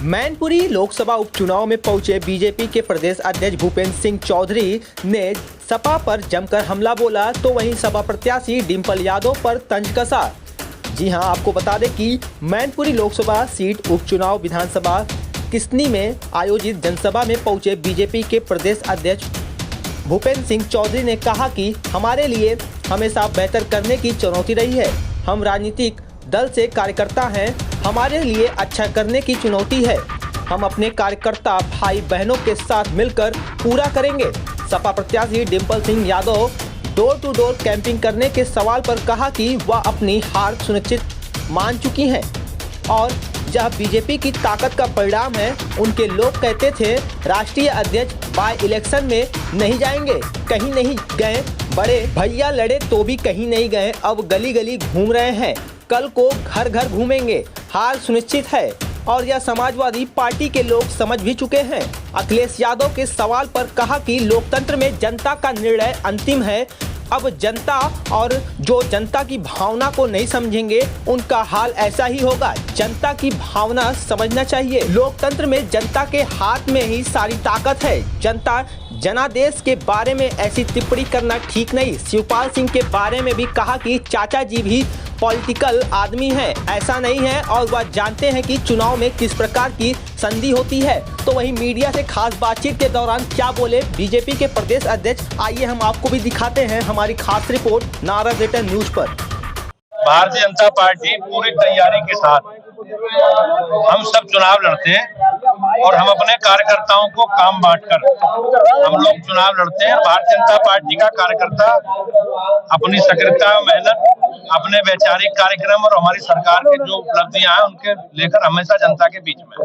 मैनपुरी लोकसभा उपचुनाव में पहुंचे बीजेपी के प्रदेश अध्यक्ष भूपेंद्र सिंह चौधरी ने सपा पर जमकर हमला बोला तो वहीं सपा प्रत्याशी डिंपल यादव पर तंज कसा। जी हां, आपको बता दें कि मैनपुरी लोकसभा सीट उपचुनाव विधानसभा किसनी में आयोजित जनसभा में पहुंचे बीजेपी के प्रदेश अध्यक्ष भूपेंद्र सिंह चौधरी ने कहा कि हमारे लिए हमेशा बेहतर करने की चुनौती रही है। हम राजनीतिक दल से कार्यकर्ता हैं, हमारे लिए अच्छा करने की चुनौती है। हम अपने कार्यकर्ता भाई बहनों के साथ मिलकर पूरा करेंगे। सपा प्रत्याशी Dimple Singh Yadav door to door camping करने के सवाल पर कहा कि वह अपनी हार सुनिश्चित मान चुकी हैं और यह बीजेपी की ताकत का परिणाम है। उनके लोग कहते थे राष्ट्रीय अध्यक्ष बाय इलेक्शन में नहीं जाएंगे, कहीं नहीं गए, बड़े भैया लड़े तो भी कहीं नहीं गए, अब गली गली घूम रहे हैं, कल को घर घर घूमेंगे, हार सुनिश्चित है और यह समाजवादी पार्टी के लोग समझ भी चुके हैं। अखिलेश यादव के सवाल पर कहा कि लोकतंत्र में जनता का निर्णय अंतिम है। अब जनता और जो जनता की भावना को नहीं समझेंगे उनका हाल ऐसा ही होगा। जनता की भावना समझना चाहिए। लोकतंत्र में जनता के हाथ में ही सारी ताकत है। जनता जनादेश के बारे में ऐसी टिप्पणी करना ठीक नहीं। शिवपाल सिंह के बारे में भी कहा कि चाचा जी भी पॉलिटिकल आदमी हैं, ऐसा नहीं है और वह जानते हैं कि चुनाव में किस प्रकार की संधि होती है। तो वहीं मीडिया से खास बातचीत के दौरान क्या बोले बीजेपी के प्रदेश अध्यक्ष, आइए हम आपको भी दिखाते हैं हमारी खास रिपोर्ट नारद रिटर्न न्यूज पर। भारतीय जनता पार्टी पूरी तैयारी के साथ हम सब चुनाव लड़ते हैं और हम अपने कार्यकर्ताओं को काम बांटकर हम लोग चुनाव लड़ते हैं। भारतीय जनता पार्टी का कार्यकर्ता अपनी सक्रियता, मेहनत, अपने वैचारिक कार्यक्रम और हमारी सरकार के जो उपलब्धियां हैं उनके लेकर हमेशा जनता के बीच में।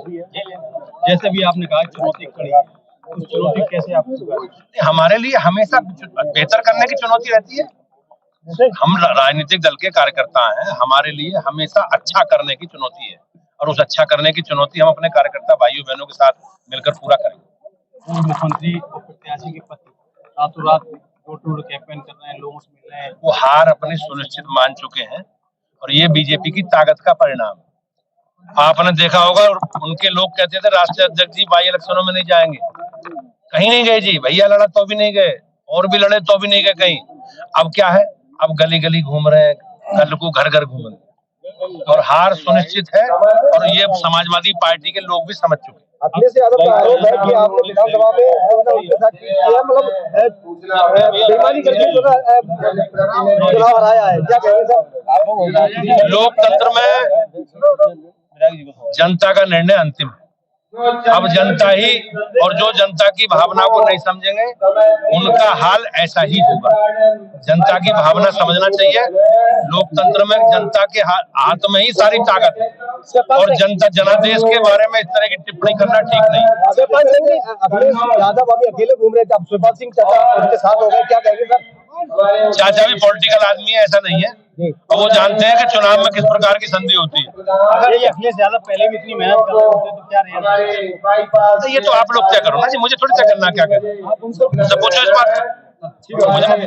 जैसे भी आपने कहा चुनौती खड़ी है, उस चुनौती कैसे आप हमारे लिए हमेशा बेहतर करने की चुनौती रहती है। हम राजनीतिक दल के कार्यकर्ता हैं, हमारे लिए हमेशा अच्छा करने की चुनौती है और उस अच्छा करने की चुनौती हम अपने कार्यकर्ता भाइयों बहनों के साथ मिलकर पूरा करेंगे। पूर्व मुख्यमंत्री और प्रत्याशी के पति रातों रात डोर टू डोर कैंपेन कर रहे हैं, लोगों से मिल रहे हैं, वो हार अपनी सुनिश्चित मान चुके हैं और ये बीजेपी की ताकत का परिणाम है। आपने देखा होगा उनके लोग कहते थे राष्ट्रीय अध्यक्ष जी बाई इलेक्शनों में नहीं जाएंगे, कहीं नहीं गए जी। भैया लड़ा तो भी नहीं गए और भी लड़े तो भी नहीं गए कहीं। अब क्या है, अब गली गली घूम रहे हैं, कल को घर घर घूमेंगे और हार सुनिश्चित है और ये समाजवादी पार्टी के लोग भी समझ चुके हैं। अखिलेश यादव का आरोप है कि आपने विधानसभा में उनके साथ किया, मतलब बेईमानी करके चुनाव हराया है, क्या कहेंगे सर? लोकतंत्र में जनता का निर्णय अंतिम है। अब जनता ही और जो जनता की भावना को नहीं समझेंगे उनका हाल ऐसा ही होगा। जनता की भावना समझना चाहिए। लोकतंत्र में जनता के हाथ में ही सारी ताकत है और जनता जनादेश के बारे में इस तरह की टिप्पणी करना ठीक नहीं। अखिलेश यादव अभी अकेले घूम रहे थे, अब शिवपाल सिंह चाचा उनके साथ हो गए, क्या कहेंगे सर? चाचा भी पॉलिटिकल आदमी है, ऐसा नहीं है, और वो जानते हैं कि चुनाव में किस प्रकार की संधि होती है। अगर ये अखिलेश यादव पहले भी इतनी मेहनत कर रहे होते तो क्या रहेगा? तो ये तो आप लोग तय करो ना जी, मुझे थोड़ी तय करना क्या करें। पूछो इस बात।